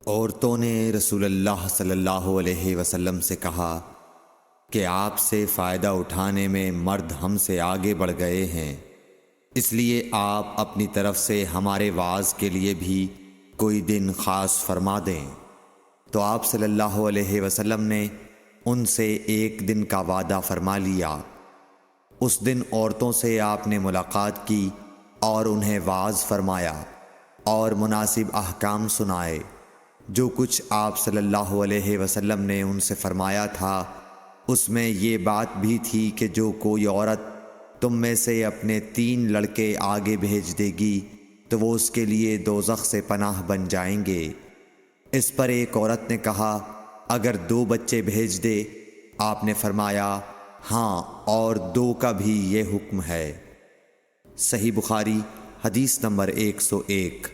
عورتوں نے رسول اللہ صلی اللہ علیہ وسلم سے کہا کہ آپ سے فائدہ اٹھانے میں مرد ہم سے آگے بڑھ گئے ہیں، اس لیے آپ اپنی طرف سے ہمارے وعظ کے لیے بھی کوئی دن خاص فرما دیں۔ تو آپ صلی اللہ علیہ وسلم نے ان سے ایک دن کا وعدہ فرما لیا۔ اس دن عورتوں سے آپ نے ملاقات کی اور انہیں وعظ فرمایا اور مناسب احکام سنائے۔ جو کچھ آپ صلی اللہ علیہ وسلم نے ان سے فرمایا تھا اس میں یہ بات بھی تھی کہ جو کوئی عورت تم میں سے اپنے 3 لڑکے آگے بھیج دے گی تو وہ اس کے لیے دوزخ سے پناہ بن جائیں گے۔ اس پر ایک عورت نے کہا اگر 2 بچے بھیج دے؟ آپ نے فرمایا ہاں، اور 2 کا بھی یہ حکم ہے۔ صحیح بخاری حدیث نمبر 101۔